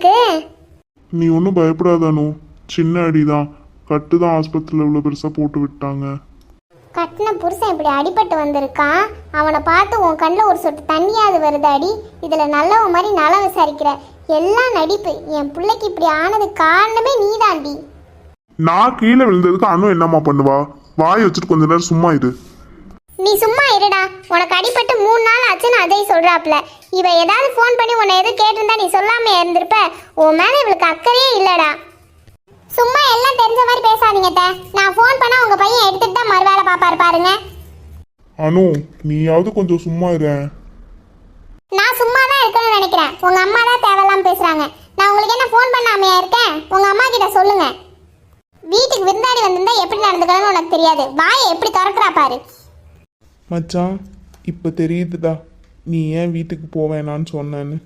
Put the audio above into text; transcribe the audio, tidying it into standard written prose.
இருக்கு? நீ ஒன்றும் பயப்படாதானோ, சின்ன அடிதான், கட்டு தான் ஆஸ்பத்திரியில் இவ்வளோ பெருசாக போட்டு விட்டாங்க. கட்டின புருஷன் இப்படி அடிபட்டு வந்திருக்கான், அவனை பார்த்து உன் கண்ணில் ஒரு சொட்டு தண்ணியாவது வருது அடி. இதில் நல்லவ மாதிரி நலம் விசாரிக்கிற, எல்லாம் நடிப்பு. என் பிள்ளைக்கு இப்படி ஆனது காரணமே நீதாண்டி. நான் கீழே விழுந்ததுக்கு அனு என்னம்மா பண்ணுவா? வாய் வச்சுட்டு கொஞ்ச நேரம் சும்மா இரு. நீ சும்மா இருடா, உனக்கு அடிபட்டு 3 நாள் ஆச்சுன்னு அதை சொல்றாப்ல. இவ ஏதாவது ஃபோன் பண்ணி உன்னை எதுவும் கேட்டிருந்தா நீ சொல்லாம இருந்திருப்ப. உன் மேல இவளுக்கு அக்கறையே இல்லடா. சும்மா எல்லாம் தெரிஞ்ச மாதிரி பேசாதீங்க. நான் ஃபோன் பண்ணா உங்க பையன் எடுத்துட்டு தான் மறு வேலை பாப்பாரு பாருங்க. அனு, நீயாவது கொஞ்சம் சும்மா இரு. நான் சும்மா தான் இருக்கணும்னு நினைக்கிறேன். உங்க அம்மா தான் தேவையில்லாம பேசுறாங்க. நான் உங்களுக்கு என்ன ஃபோன் பண்ணாமையா இருக்கேன்? உங்க அம்மா கிட்ட சொல்லுங்க. வீட்டுக்கு விருந்தாடி வந்திருந்தா எப்படி நடந்துக்கணும்னு உனக்கு தெரியாது. வாயை எப்படி திறக்கிறா பாரு. மச்சான், இப்போ தெரியுதுடா நீ ஏன் வீட்டுக்கு போவேணான்னு சொன்னேன்னு.